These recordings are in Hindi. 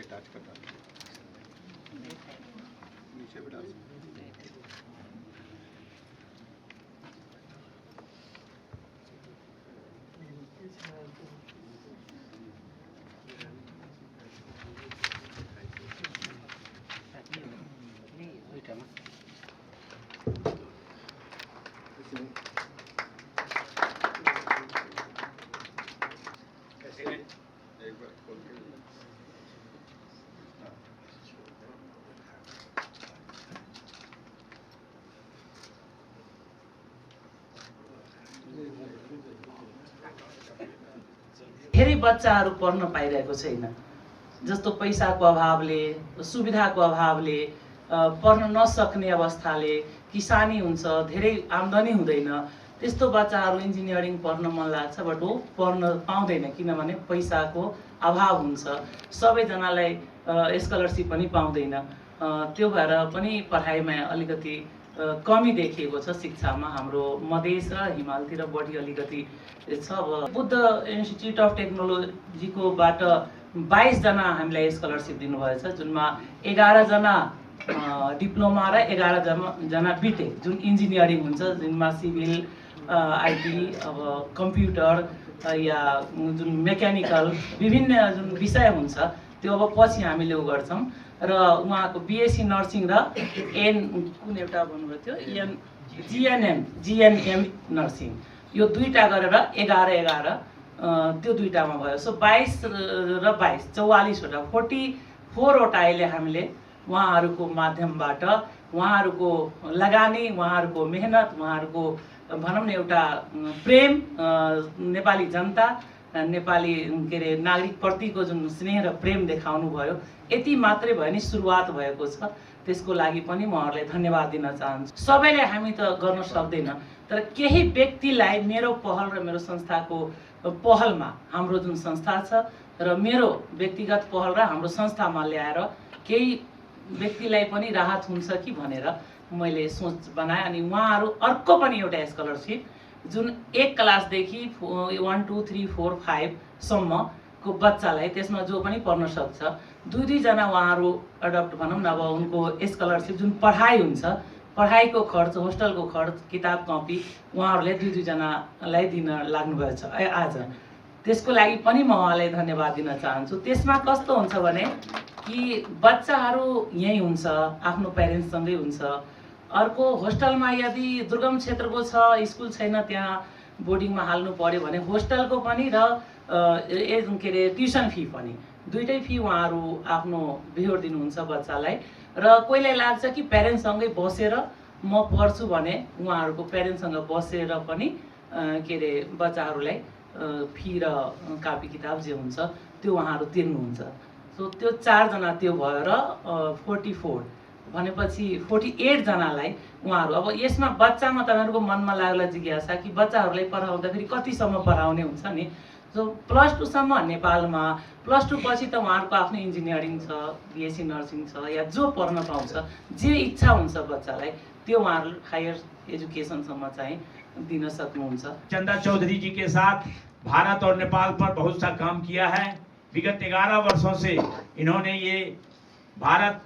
अटैच करना नीचे भी डाल एक बार खोल के धेरै बच्चाहरू पढ्न पाइरहेको छैन। जस्तो पैसाको अभावले, सुविधाको अभावले, पढ्न नसक्ने अवस्थाले, किसानी हुन्छ, धेरै आम्दानी हुँदैन, त्यस्तो बच्चाहरू इन्जिनियरिङ पढ्न मन लाग्छ बट वो पढ्न पाउँदैन किनभने पैसाको अभाव हुन्छ। सबैजनालाई स्कलरसिप पनि पाउँदैन। त्यो भएर पनि पढाइमा अलिकति कमी देखिएको छ। शिक्षामा हाम्रो मधेस र हिमालतिर बढी अलिकति छ। अब बुद्ध इन्स्टिट्युट अफ टेक्नोलोजीको बाट 22 जना हामीलाई स्कलरसिप दिनुभएछ, जुनमा 11 जना डिप्लोमा र 11 जना बिटेक जुन इन्जिनियरिङ हुन्छ, जुनमा सिभिल, आइटी, अब कम्प्युटर या जुन मेकानिकल विभिन्न जुन विषय हुन्छ त्यो अब पछि हामीले उ गर्छौँ। र उहाँको बिएससी नर्सिङ र कुन एउटा भन्नुभयो थियो जिएनएम नर्सिङ, यो दुईटा गरेर 11 त्यो दुईटामा भयो। सो 22 र 22 44वटा 44 वटा अहिले हामीले उहाँहरूको माध्यमबाट उहाँहरूको लगानी, उहाँहरूको मेहनत, उहाँहरूको भनौँ न एउटा प्रेम, नेपाली जनता, नेपाली के अरे नागरिकप्रतिको जुन स्नेह र प्रेम देखाउनु भयो, यति मात्रै भयो नि सुरुवात भएको छ। त्यसको लागि पनि म उहाँहरूलाई धन्यवाद दिन चाहन्छु। सबैले हामी त गर्न सक्दैन, तर केही व्यक्तिलाई मेरो पहल र मेरो संस्थाको पहलमा, हाम्रो जुन संस्था छ र मेरो व्यक्तिगत पहल र हाम्रो संस्थामा ल्याएर केही व्यक्तिलाई पनि राहत हुन्छ कि भनेर मैले सोच बनाएँ। अनि उहाँहरू अर्को पनि एउटा स्कलरसिप जुन 1 क्लासदेखि 1 2 3 4 5 सम्मको बच्चालाई, त्यसमा जो पनि पढ्न सक्छ, 2 जना उहाँहरू एडप्ट भनौँ न। अब उनको स्कलरसिप जुन पढाइ हुन्छ, पढाइको खर्च, होस्टलको खर्च, किताब कपी उहाँहरूले 2 जनालाई दिन लाग्नुभएछ आज। त्यसको लागि पनि म उहाँलाई धन्यवाद दिन चाहन्छु। त्यसमा कस्तो हुन्छ भने कि बच्चाहरू यहीँ हुन्छ, आफ्नो प्यारेन्ट्ससँगै हुन्छ। अर्को होस्टलमा यदि दुर्गम क्षेत्रको छ, स्कुल छैन, त्यहाँ बोर्डिङमा हाल्नु पर्यो भने होस्टलको पनि र के अरे ट्युसन फी पनि, दुइटै फी उहाँहरू आफ्नो बिहोर दिनुहुन्छ बच्चालाई। र कोहीलाई लाग्छ कि प्यारेन्ट्ससँगै बसेर म पढ्छु भने उहाँहरूको प्यारेन्ट्ससँग बसेर पनि के अरे बच्चाहरूलाई फी र कापी किताब जे हुन्छ त्यो उहाँहरू तिर्नुहुन्छ। सो त्यो 4 जना त्यो भयो र 44 भनेपछि 48 जनालाई उहाँहरू। अब यसमा बच्चामा तपाईँहरूको मनमा लाग्ला जिज्ञासा कि बच्चाहरूलाई पढाउँदाखेरि कतिसम्म पढाउने हुन्छ नि। सो +2 सम्म नेपालमा, +2 पछि त उहाँहरूको आफ्नो इन्जिनियरिङ छ, बिएससी नर्सिङ छ, या जो पढ्न पाउँछ, जे इच्छा हुन्छ बच्चालाई त्यो उहाँहरू हायर एजुकेसनसम्म चाहिँ दिन सक्नुहुन्छ। चंदा चौधरी जी के साथ भारत और नेपाल पर बहुत सा काम किया है। विगत 11 वर्षों से इन्होंने ये भारत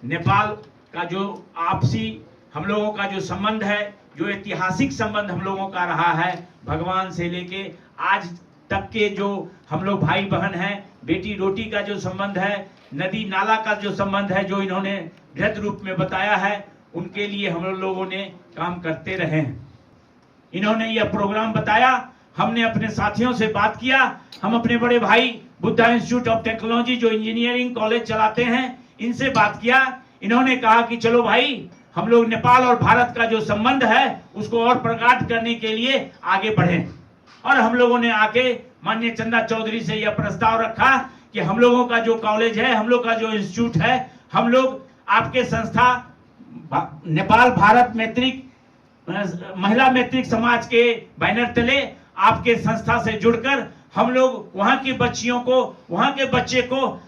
नेपाल का जो आपसी हम लोगों का जो संबंध है, जो ऐतिहासिक संबंध हम लोगों का रहा है, भगवान से लेके आज तक के जो हम लोग भाई बहन हैं, बेटी रोटी का जो संबंध है, नदी नाला का जो संबंध है, जो इन्होंने बृहद रूप में बताया है, उनके लिए हम लोगों ने काम करते रहे हैं। इन्होंने यह प्रोग्राम बताया, हमने अपने साथियों से बात किया, हम अपने बड़े भाई बुद्धा इंस्टीट्यूट ऑफ टेक्नोलॉजी जो इंजीनियरिंग कॉलेज चलाते हैं, इनसे बात किया। इन्होंने कहा कि चलो भाई, हम लोग नेपाल और भारत का जो संबंध है उसको और प्रगाढ़ करने के लिए आगे बढ़ें। और हम लोगों ने आके माननीय चंदा चौधरी से यह प्रस्ताव रखा कि हम लोगों का जो कॉलेज है, हम लोग का जो इंस्टीट्यूट है, हम लोग आपके संस्था नेपाल भारत मैत्रिक महिला मैत्रिक समाज के बैनर तले आपके संस्था से जुड़कर हम लोग वहां की बच्चियों को, वहां के बच्चे को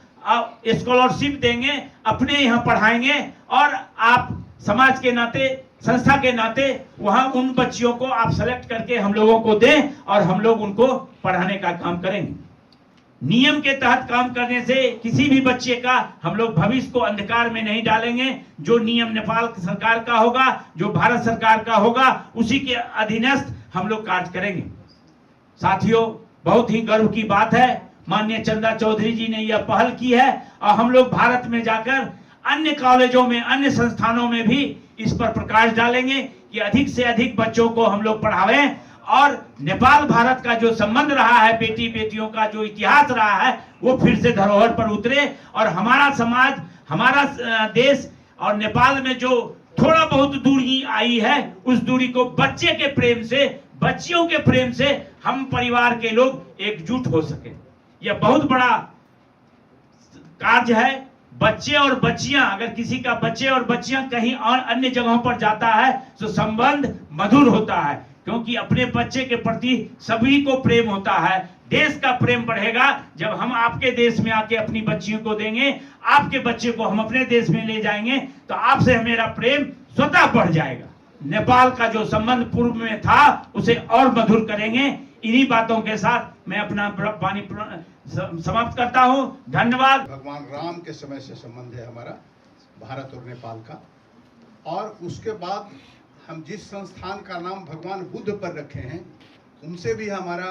स्कॉलरशिप देंगे, अपने यहाँ पढ़ाएंगे, और आप समाज के नाते, संस्था के नाते वहां उन बच्चियों को आप सेलेक्ट करके हम लोगों को दें और हम लोग उनको पढ़ाने का काम करेंगे। नियम के तहत काम करने से किसी भी बच्चे का हम लोग भविष्य को अंधकार में नहीं डालेंगे। जो नियम नेपाल सरकार का होगा, जो भारत सरकार का होगा, उसी के अधीनस्थ हम लोग कार्य करेंगे। साथियों, बहुत ही गर्व की बात है, माननीय चंदा चौधरी जी ने यह पहल की है और हम लोग भारत में जाकर अन्य कॉलेजों में, अन्य संस्थानों में भी इस पर प्रकाश डालेंगे कि अधिक से अधिक बच्चों को हम लोग पढ़ावें और नेपाल भारत का जो संबंध रहा है, बेटी बेटियों का जो इतिहास रहा है, वो फिर से धरोहर पर उतरे और हमारा समाज, हमारा देश और नेपाल में जो थोड़ा बहुत दूरी आई है, उस दूरी को बच्चे के प्रेम से, बच्चियों के प्रेम से हम परिवार के लोग एकजुट हो सके। यह बहुत बड़ा कार्य है। बच्चे और बच्चियां, अगर किसी का बच्चे और बच्चियां कहीं और अन्य जगहों पर जाता है तो संबंध मधुर होता है, क्योंकि अपने बच्चे के प्रति सभी को प्रेम होता है। देश का प्रेम बढ़ेगा जब हम आपके देश में आके अपनी बच्चियों को देंगे, आपके बच्चे को हम अपने देश में ले जाएंगे, तो आपसे मेरा प्रेम स्वतः बढ़ जाएगा। नेपाल का जो संबंध पूर्व में था उसे और मधुर करेंगे। इन्हीं बातों के साथ मैं अपना वाणी समाप्त करता हूं। धन्यवाद। भगवान राम के समय से संबंध है हमारा भारत और नेपाल का, और उसके बाद हम जिस संस्थान का नाम भगवान बुद्ध पर रखे हैं, उनसे भी हमारा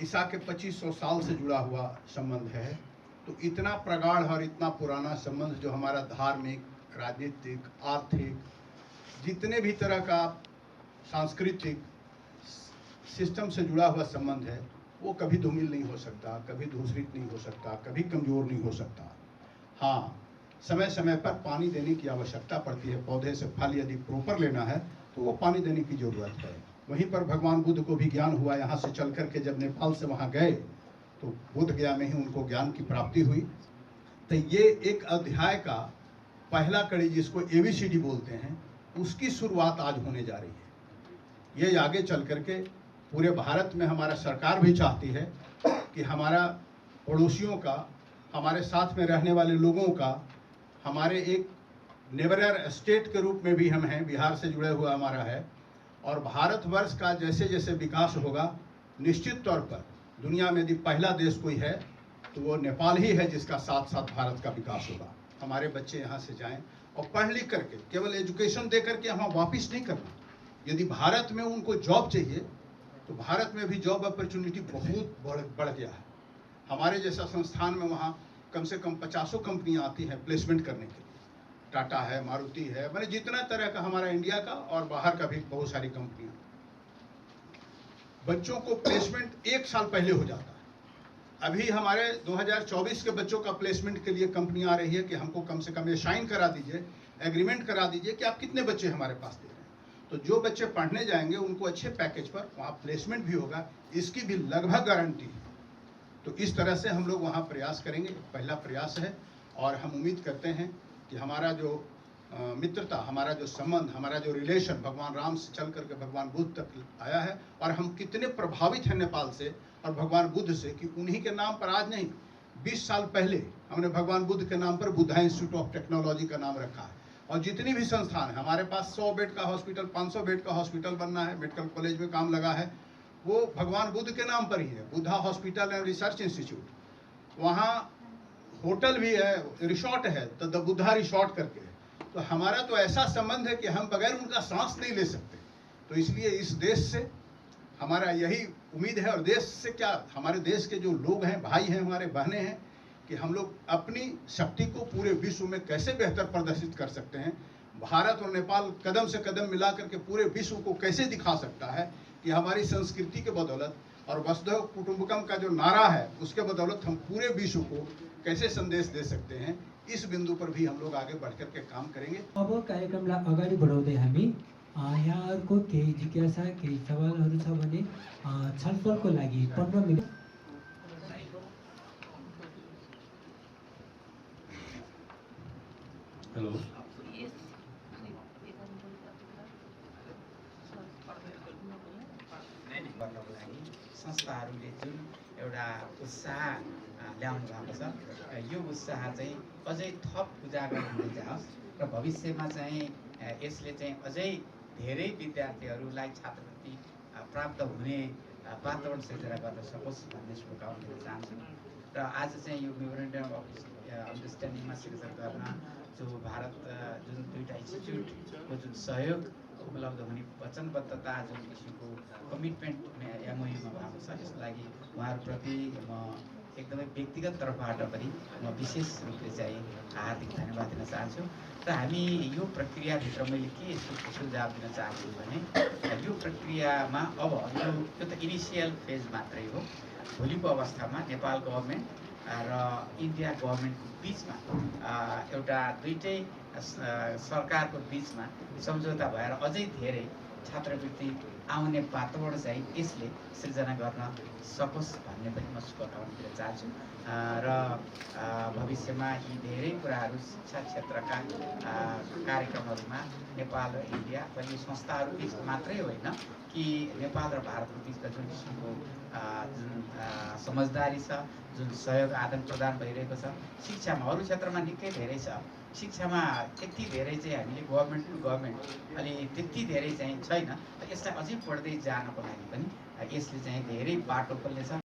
ईसा के 2500 साल से जुड़ा हुआ संबंध है। तो इतना प्रगाढ़ और इतना पुराना संबंध जो हमारा धार्मिक, राजनीतिक, आर्थिक, जितने भी तरह का सांस्कृतिक सिस्टम से जुड़ा हुआ संबंध है, वो कभी धूमिल नहीं हो सकता, कभी दूषित नहीं हो सकता, कभी कमजोर नहीं हो सकता। हाँ, समय समय पर पानी देने की आवश्यकता पड़ती है। पौधे से फल यदि प्रॉपर लेना है तो वो पानी देने की जरूरत है। वहीं पर भगवान बुद्ध को भी ज्ञान हुआ। यहाँ से चल करके जब नेपाल से वहाँ गए तो बुद्ध गया में ही उनको ज्ञान की प्राप्ति हुई। तो ये एक अध्याय का पहला कड़ी, जिसको ABCD बोलते हैं, उसकी शुरुआत आज होने जा रही है। ये आगे चल करके पूरे भारत में हमारा सरकार भी चाहती है कि हमारा पड़ोसियों का, हमारे साथ में रहने वाले लोगों का, हमारे एक नेबरर स्टेट के रूप में भी हम हैं, बिहार से जुड़े हुआ हमारा है। और भारतवर्ष का जैसे जैसे विकास होगा, निश्चित तौर पर दुनिया में यदि पहला देश कोई है तो वो नेपाल ही है, जिसका साथ साथ भारत का विकास होगा। हमारे बच्चे यहाँ से जाएं और पढ़ लिख करके, केवल एजुकेशन दे करके वहाँ वापिस नहीं करना। यदि भारत में उनको जॉब चाहिए तो भारत में भी जॉब अपॉर्चुनिटी बहुत बढ़ गया है। हमारे जैसा संस्थान में वहाँ कम से कम 50 कंपनियाँ आती हैं प्लेसमेंट करने के लिए। टाटा है, मारुति है, मैंने जितना तरह का हमारा इंडिया का और बाहर का भी बहुत सारी कंपनियाँ। बच्चों को प्लेसमेंट 1 साल पहले हो जाता है। अभी हमारे 2024 के बच्चों का प्लेसमेंट के लिए कंपनी आ रही है कि हमको कम से कम ये साइन करा दीजिए, एग्रीमेंट करा दीजिए कि आप कितने बच्चे हमारे पास दे रहे हैं। तो जो बच्चे पढ़ने जाएंगे उनको अच्छे पैकेज पर वहाँ प्लेसमेंट भी होगा, इसकी भी लगभग गारंटी है। तो इस तरह से हम लोग वहाँ प्रयास करेंगे, पहला प्रयास है। और हम उम्मीद करते हैं कि हमारा जो मित्रता, हमारा जो संबंध, हमारा जो रिलेशन भगवान राम से चल करके भगवान बुद्ध तक आया है, और हम कितने प्रभावित हैं नेपाल से और भगवान बुद्ध से कि उन्हीं के नाम पर आज नहीं, 20 साल पहले हमने भगवान बुद्ध के नाम पर बुद्धा इंस्टीट्यूट ऑफ टेक्नोलॉजी का नाम रखा है। और जितनी भी संस्थान है हमारे पास, 100 बेड का हॉस्पिटल, 500 बेड का हॉस्पिटल बनना है, मेडिकल कॉलेज में काम लगा है, वो भगवान बुद्ध के नाम पर ही है, Buddha hospital and research institute. वहाँ होटल भी है, रिसोर्ट है, तो द बुद्धा रिसोर्ट करके है। तो हमारा तो ऐसा संबंध है कि हम बगैर उनका सांस नहीं ले सकते। तो इसलिए इस देश से हमारा यही उम्मीद है, और देश से क्या, हमारे देश के जो लोग हैं, भाई हैं, हमारे बहनें हैं, कि हम लोग अपनी शक्ति को पूरे विश्व में कैसे बेहतर प्रदर्शित कर सकते हैं। भारत और नेपाल कदम से कदम मिला करके पूरे विश्व को कैसे दिखा सकता है कि हमारी संस्कृति के बदौलत और वसुधैव कुटुंबकम का जो नारा है उसके बदौलत हम पूरे विश्व को कैसे संदेश दे सकते हैं। इस बिंदु पर भी हम लोग आगे बढ़ कर के काम करेंगे। अब कार्यक्रमलाई अगाडि बढाउँदै हामी यहाँहरूको केही जिज्ञासा, केही सवालहरू छ भने छलफलको लागि 15 मिनट। हेलो, लागि संस्थाहरूले जुन एउटा उत्साह ल्याउनु भएको छ यो उत्साह चाहिँ अझै थप उजागर हुँदै जाओस् र भविष्यमा चाहिँ यसले चाहिँ अझै धेरै विद्यार्थीहरूलाई छात्रवृत्ति प्राप्त हुने वातावरण सिर्जना गर्न सकोस् भन्ने शुभकामना दिन चाहन्छु र आज चाहिँ यो मेमोरेन्डम अफ अन्डरस्ट्यान्डिङमा सिग्नेचर गर्न जो भारत जुन दुईटा इन्स्टिच्युटको जुन सहयोग उपलब्ध हुने वचनबद्धता जुन किसिमको कमिटमेन्ट एमओयूमा भएको छ यसको लागि उहाँहरूप्रति म एकदमै व्यक्तिगत तर्फबाट पनि म विशेष रूपले चाहिँ हार्दिक धन्यवाद दिन चाहन्छु र हामी यो प्रक्रियाभित्र मैले के सुझाव दिन चाहन्छु भने यो प्रक्रियामा अब यो त इनिसियल फेज मात्रै हो भोलिको अवस्थामा नेपाल गभर्मेन्ट र इन्डिया गभर्मेन्टको बिचमा एउटा दुईटै सरकारको बिचमा सम्झौता भएर अझै धेरै छात्रवृत्ति आउने वातावरण चाहिँ यसले सृजना गर्न सकोस् भन्ने पनि म शुभकामना दिन चाहन्छु र भविष्यमा यी धेरै कुराहरू शिक्षा क्षेत्रका कार्यक्रमहरूमा नेपाल र इन्डिया र यी संस्थाहरू बिच मात्रै होइन कि नेपाल र भारतको बिचका जुन किसिमको जुन समझदारी छ जुन सहयोग आदान प्रदान भइरहेको छ शिक्षामा अरू क्षेत्रमा निकै धेरै छ शिक्षामा त्यति धेरै चाहिँ हामीले गभर्मेन्ट टु गभर्मेन्ट अलि त्यति धेरै चाहिँ छैन यसलाई अझै बढ्दै जानको लागि पनि यसले चाहिँ धेरै बाटो खोल्नेछ